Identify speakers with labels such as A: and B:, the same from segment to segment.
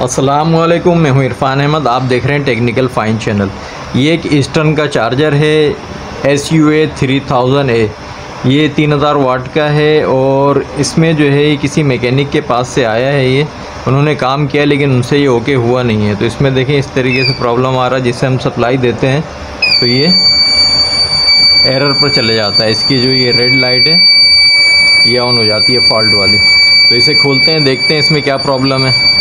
A: अस्सलामुअलैकुम, मैं हूं इरफान अहमद। आप देख रहे हैं टेक्निकल फाइन चैनल। ये एक ईस्टर्न का चार्जर है SUA 3000A। ये 3000 वाट का है और इसमें जो है किसी मैकेनिक के पास से आया है। ये उन्होंने काम किया लेकिन उनसे ये ओके हुआ नहीं है। तो इसमें देखें इस तरीके से प्रॉब्लम आ रहा है। जिससे हम सप्लाई देते हैं तो ये एरर पर चले जाता है। इसकी जो ये रेड लाइट है ये ऑन हो जाती है फॉल्ट वाली। तो इसे खोलते हैं, देखते हैं इसमें क्या प्रॉब्लम है।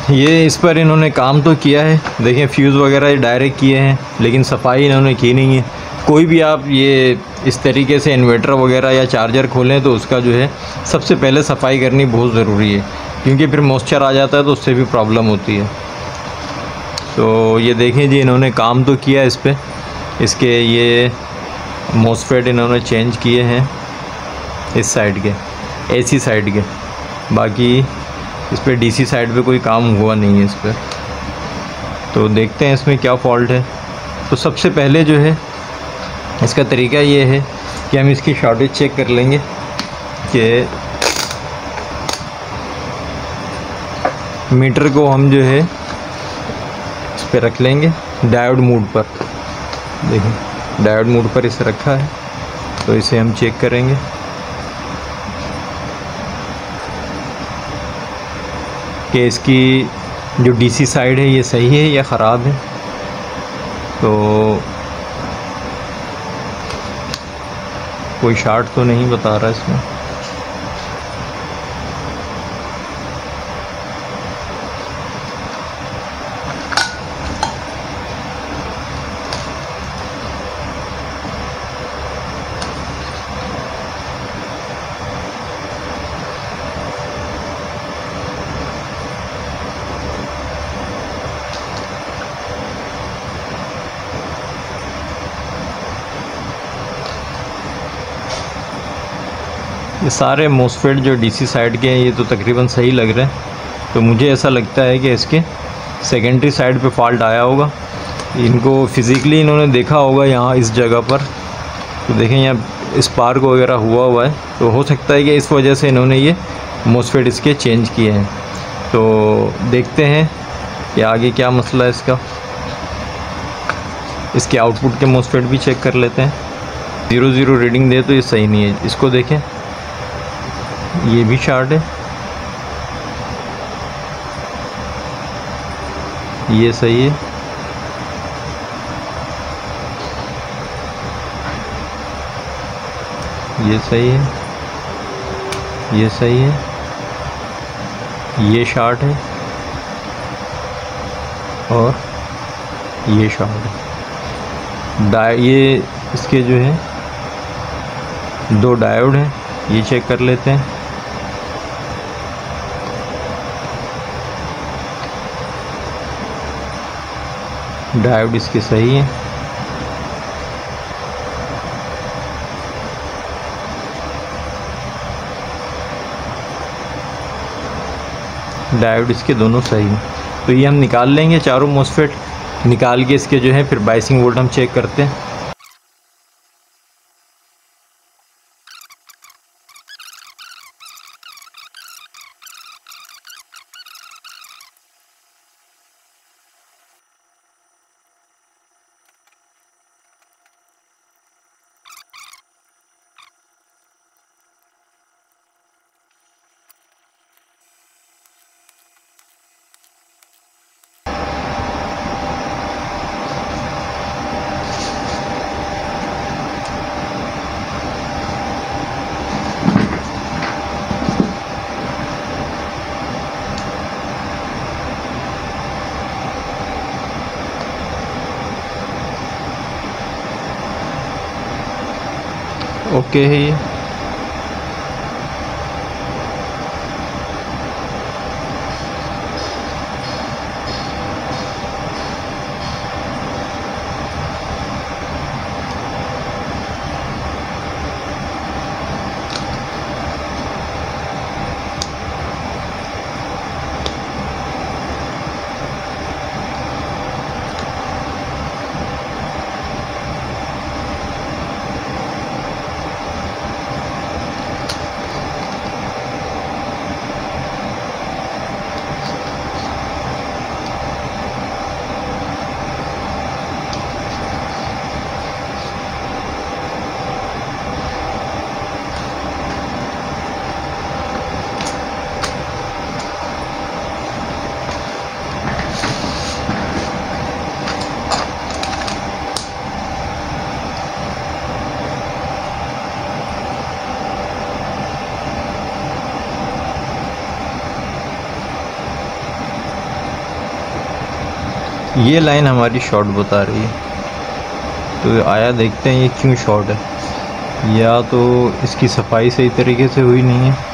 A: ये इस पर इन्होंने काम तो किया है, देखें फ्यूज़ वगैरह डायरेक्ट किए हैं लेकिन सफाई इन्होंने की नहीं है। कोई भी आप ये इस तरीके से इन्वर्टर वगैरह या चार्जर खोलें तो उसका जो है सबसे पहले सफाई करनी बहुत ज़रूरी है, क्योंकि फिर मॉइस्चर आ जाता है तो उससे भी प्रॉब्लम होती है। तो ये देखें जी, इन्होंने काम तो किया इस पर। इसके ये मॉसफेट इन्होंने चेंज किए हैं इस साइड के, AC साइड के। बाकी इस पर DC साइड पे कोई काम हुआ नहीं है इस पर। तो देखते हैं इसमें क्या फ़ॉल्ट है। तो सबसे पहले जो है इसका तरीका ये है कि हम इसकी शॉर्टेज चेक कर लेंगे कि मीटर को हम जो है इस पर रख लेंगे डायोड मोड पर। देखिए डायोड मोड पर इसे रखा है, तो इसे हम चेक करेंगे कि इसकी जो DC साइड है ये सही है या ख़राब है। तो कोई शॉर्ट तो नहीं बता रहा इसमें। ये सारे मॉसफेट जो DC साइड के हैं ये तो तकरीबन सही लग रहे हैं। तो मुझे ऐसा लगता है कि इसके सेकेंडरी साइड पे फॉल्ट आया होगा। इनको फिज़िकली इन्होंने देखा होगा यहाँ इस जगह पर। तो देखें यहाँ स्पार्क वगैरह हुआ है, तो हो सकता है कि इस वजह से इन्होंने ये मॉसफेट इसके चेंज किए हैं। तो देखते हैं कि आगे क्या मसला है इसका। इसके आउटपुट के मॉसफेट भी चेक कर लेते हैं। 0 रीडिंग दे तो ये सही नहीं है। इसको देखें, ये भी शॉर्ट है, ये सही है, ये सही है, ये सही है, ये शॉर्ट है और ये शॉर्ट है। ये इसके जो है 2 डायोड हैं, ये चेक कर लेते हैं। डायोड इसके सही है, डायोड इसके दोनों सही हैं। तो ये हम निकाल लेंगे चारों मॉसफेट। निकाल के इसके जो है फिर बायसिंग वोल्ट हम चेक करते हैं। ओके है ये। ये लाइन हमारी शॉर्ट बता रही है, तो आया देखते हैं ये क्यों शॉर्ट है। या तो इसकी सफाई सही तरीके से हुई नहीं है,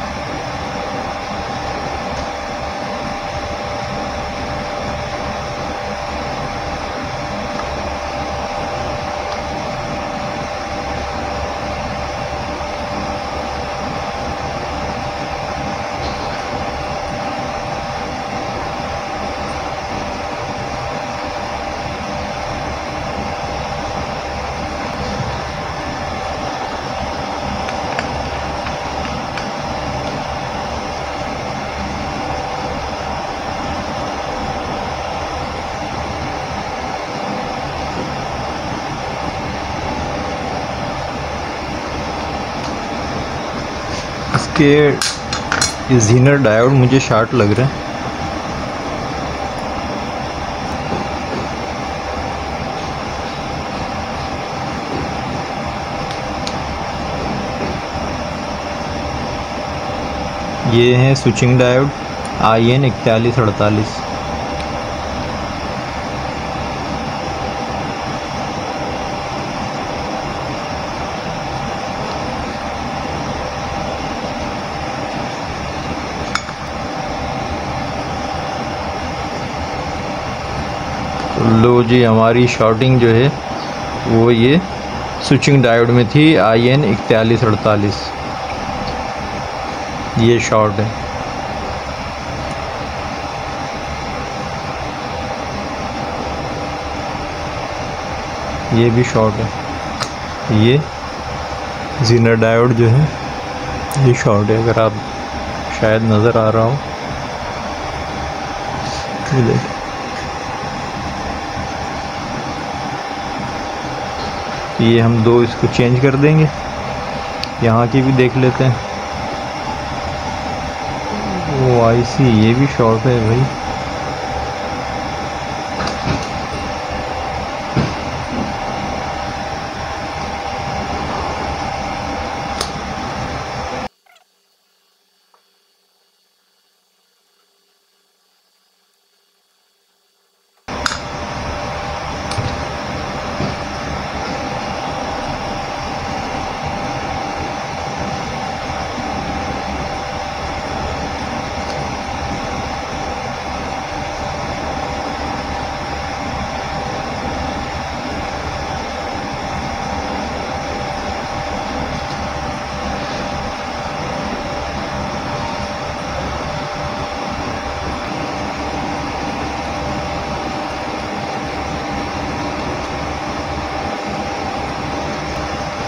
A: इसके ये जीनर डायोड मुझे शॉर्ट लग रहा है। ये है स्विचिंग डायोड IN 4148। लो जी, हमारी शॉर्टिंग जो है वो ये स्विचिंग डायोड में थी IN 4148, ये शॉर्ट है। ये भी शॉर्ट है। ये जीनर डायोड जो है ये शॉर्ट है, अगर आप शायद नज़र आ रहा हो, ये देखिए। ये हम दो इसको चेंज कर देंगे। यहाँ की भी देख लेते हैं। वो IC ये भी शॉर्ट है भाई।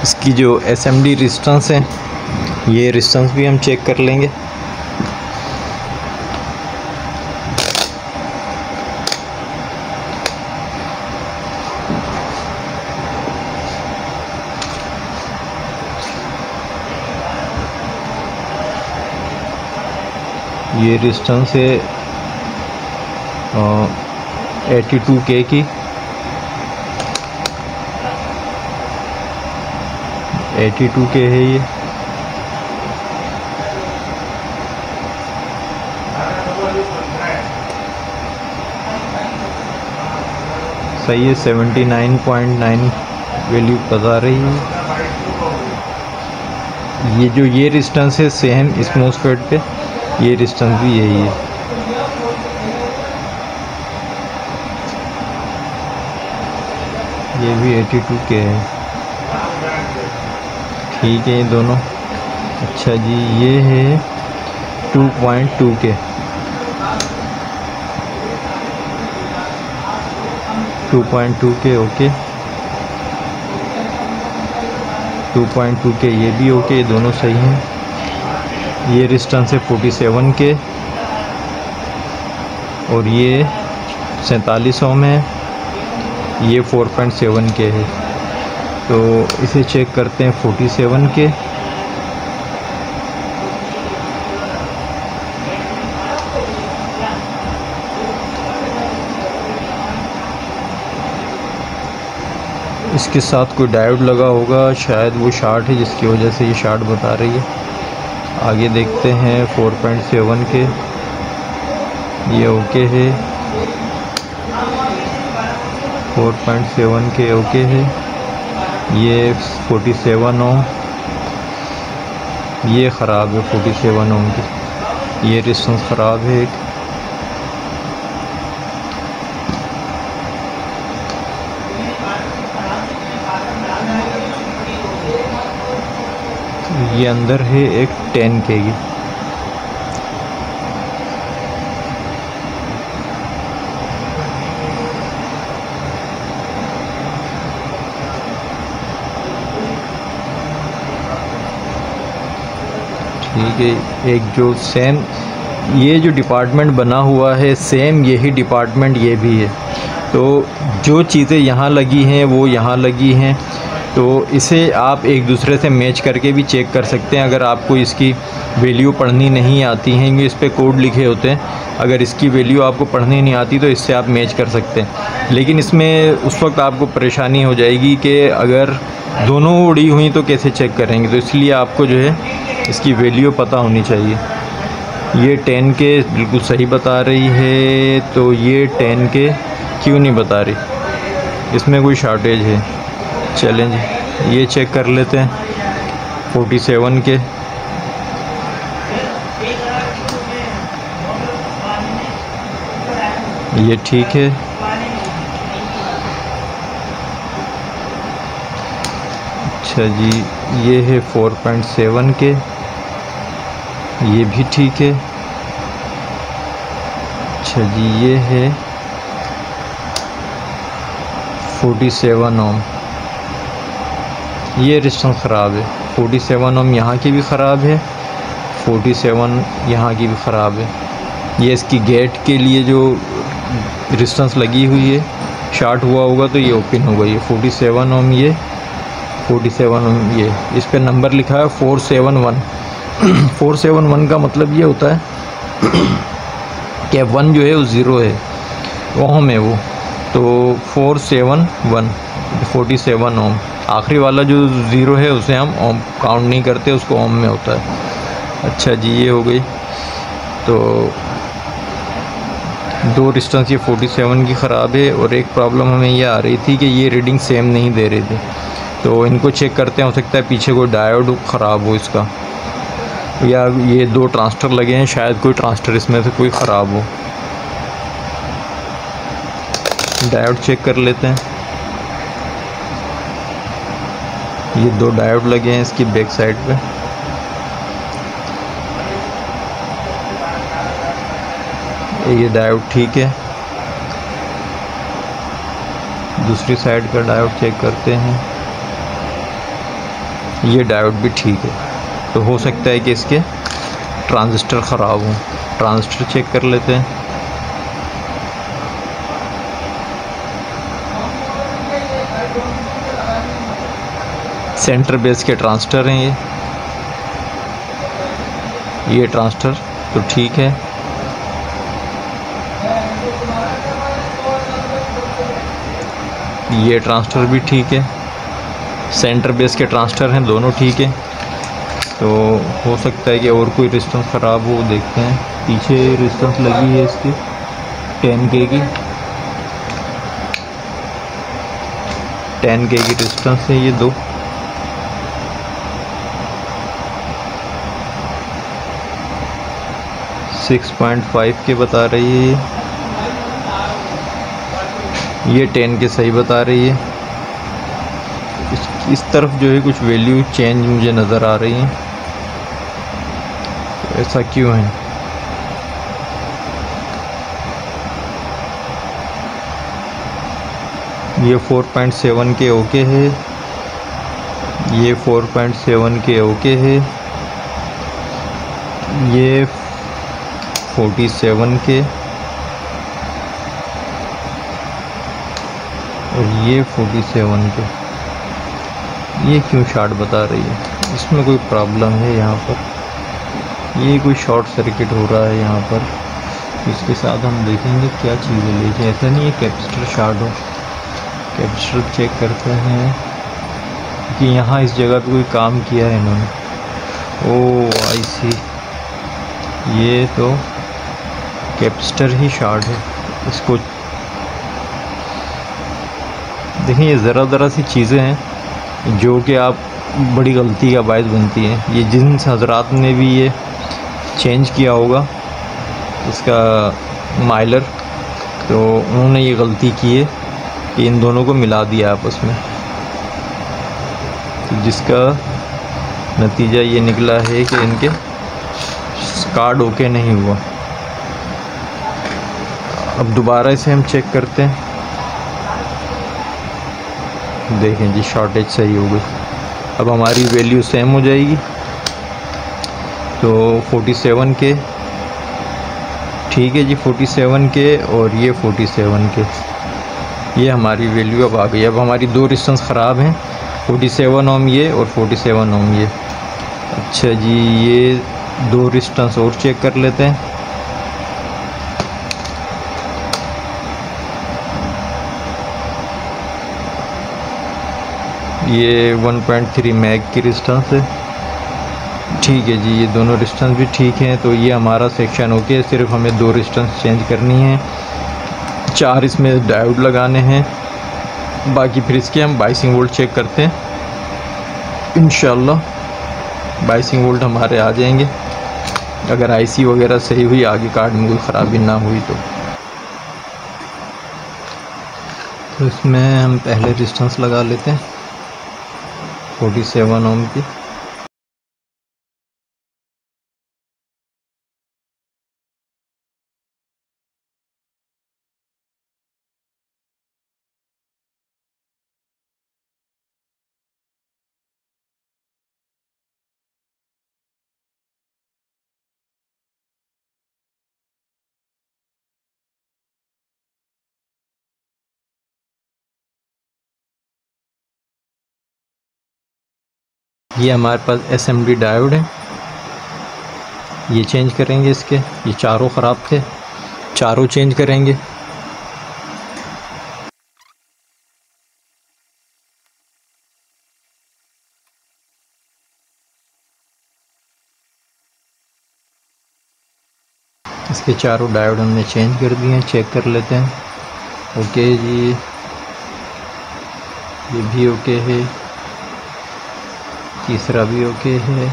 A: इसकी जो SMD रेजिस्टेंस है, ये रेजिस्टेंस भी हम चेक कर लेंगे। ये रेजिस्टेंस है 82K की, 82K है ये। सही है, 79.9 वैल्यू बता रही है। ये जो ये रेजिस्टेंस है सेम इस MOSFET पे, ये रेजिस्टेंस भी यही है। ये भी 82K है। ठीक है ये दोनों। अच्छा जी, ये है 2.2K, 2.2K ओके, 2.2K ये भी ओके, ये दोनों सही हैं। ये रेजिस्टेंस है 47K और ये 47 ओम है, ये 4.7K है। तो इसे चेक करते हैं 47K। इसके साथ कोई डायोड लगा होगा, शायद वो शॉर्ट है जिसकी वजह से ये शॉर्ट बता रही है। आगे देखते हैं 4.7K, ये ओके है। 4.7 के ओके है। ये 47 ओम, ये ख़राब है 47 ओम की, ये रेजिस्टेंस ख़राब है एक। ये अंदर है एक 10 के की। ठीक है, एक जो सेम ये जो डिपार्टमेंट बना हुआ है, सेम यही डिपार्टमेंट ये भी है। तो जो चीज़ें यहाँ लगी हैं वो यहाँ लगी हैं, तो इसे आप एक दूसरे से मैच करके भी चेक कर सकते हैं। अगर आपको इसकी वैल्यू पढ़नी नहीं आती हैं, क्योंकि इस पर कोड लिखे होते हैं, अगर इसकी वैल्यू आपको पढ़नी नहीं आती तो इससे आप मैच कर सकते हैं। लेकिन इसमें उस वक्त आपको परेशानी हो जाएगी कि अगर दोनों उड़ी हुई तो कैसे चेक करेंगे, तो इसलिए आपको जो है इसकी वैल्यू पता होनी चाहिए। ये 10 के बिल्कुल सही बता रही है, तो ये 10 के क्यों नहीं बता रही, इसमें कोई शॉर्टेज है। चलें जी, ये चेक कर लेते हैं 47 के। ये ठीक है। अच्छा जी, ये है 4.7 के, ये भी ठीक है। अच्छा जी, ये है 47 ओम, ये रेजिस्टेंस ख़राब है। 47 ओम यहाँ की भी ख़राब है, 47 यहाँ की भी ख़राब है। ये इसकी गेट के लिए जो रेजिस्टेंस लगी हुई है, शॉर्ट हुआ होगा तो ये ओपन हो गई है। 47 ओम ये, 47 ओम ये, इस पर नंबर लिखा है 471। 471 का मतलब ये होता है कि 1 जो है वो 0 है, ओम है वो। तो 471 47 ओम, आखिरी वाला जो 0 है उसे हम ओम काउंट नहीं करते, उसको ओम में होता है। अच्छा जी, ये हो गई। तो दो रेजिस्टेंस ये 47 की ख़राब है, और एक प्रॉब्लम हमें ये आ रही थी कि ये रीडिंग सेम नहीं दे रही थी। तो इनको चेक करते हैं, हो सकता है पीछे कोई डायोड ख़राब हो इसका, या ये दो ट्रांजिस्टर लगे हैं, शायद कोई ट्रांजिस्टर इसमें से कोई ख़राब हो। डायोड चेक कर लेते हैं। ये दो डायोड लगे हैं इसकी बैक साइड पे। ये डायोड ठीक है। दूसरी साइड का डायोड चेक करते हैं। ये डायोड भी ठीक है। तो हो सकता है कि इसके ट्रांजिस्टर ख़राब हों। ट्रांजिस्टर चेक कर लेते हैं। सेंटर बेस के ट्रांजिस्टर हैं ये ट्रांजिस्टर तो ठीक है। ये ट्रांजिस्टर भी ठीक है। सेंटर बेस के ट्रांजिस्टर हैं, दोनों ठीक है। तो हो सकता है कि और कोई रेजिस्टेंस ख़राब हो, देखते हैं। पीछे रेजिस्टेंस लगी है इसकी 10K की, 10K की रेजिस्टेंस है ये दो। ये 6.5 के बता रही है ये 10 के सही बता रही है। इस तरफ जो है कुछ वैल्यू चेंज मुझे नज़र आ रही है, तो ऐसा क्यों है? ये 4.7 के ओके है, ये 4.7 के ओके है, ये 47 के, और ये 47 के। ये क्यों शॉर्ट बता रही है? इसमें कोई प्रॉब्लम है यहाँ पर, ये कोई शॉर्ट सर्किट हो रहा है यहाँ पर। इसके साथ हम देखेंगे क्या चीज़ें लेके, ऐसा नहीं है कैपेसिटर शॉर्ट हो। कैपेसिटर चेक करते हैं कि यहाँ इस जगह पे कोई काम किया है इन्होंने। ओह आई सी, ये तो कैपेसिटर ही शॉर्ट है। इसको देखिए ये ज़रा सी चीज़ें हैं जो कि आप बड़ी गलती का बायस बनती हैं। ये जिन हजरात ने भी ये चेंज किया होगा इसका माइलर, तो उन्होंने ये गलती की है कि इन दोनों को मिला दिया आपस में, तो जिसका नतीजा ये निकला है कि इनके कार्ड ओके नहीं हुआ। अब दोबारा इसे हम चेक करते हैं। देखें जी शॉर्टेज सही हो गई। अब हमारी वैल्यू सेम हो जाएगी, तो 47 के, ठीक है जी 47 के और ये 47 के, ये हमारी वैल्यू अब आ गई। अब हमारी दो रेजिस्टेंस ख़राब हैं, 47 ओम ये और 47 ओम ये। अच्छा जी ये दो रेजिस्टेंस और चेक कर लेते हैं। ये 1.3 मैग की रेजिस्टेंस है, ठीक है जी ये दोनों रेजिस्टेंस भी ठीक हैं। तो ये हमारा सेक्शन ओके है, सिर्फ हमें दो रेजिस्टेंस चेंज करनी है, 4 इसमें डायोड लगाने हैं, बाकी फिर इसके हम बाइसिंग वोल्ट चेक करते हैं। इंशाल्लाह बाइसिंग वोल्ट हमारे आ जाएंगे अगर आईसी वगैरह सही हुई, आगे कार्ड में कोई ख़राबी ना हुई तो इसमें हम पहले रेजिस्टेंस लगा लेते हैं 47 ओम की। ये हमारे पास एसएमडी डायोड है, ये चेंज करेंगे इसके, ये चारों ख़राब थे, चारों चेंज करेंगे। इसके चारों डायोड हमने चेंज कर दिए हैं, चेक कर लेते हैं। ओके जी ये भी ओके है, तीसरा भी ओके है,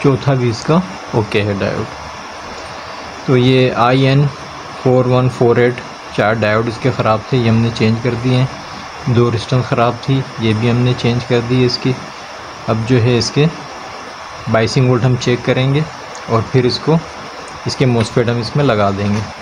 A: चौथा भी इसका ओके है डायोड। तो ये IN4148 4 डायोड इसके ख़राब थे, ये हमने चेंज कर दिए हैं। 2 रेजिस्टेंस ख़राब थी, ये भी हमने चेंज कर दी है इसकी। अब जो है इसके बाइसिंग वोल्ट हम चेक करेंगे और फिर इसको इसके मोसफेट हम इसमें लगा देंगे।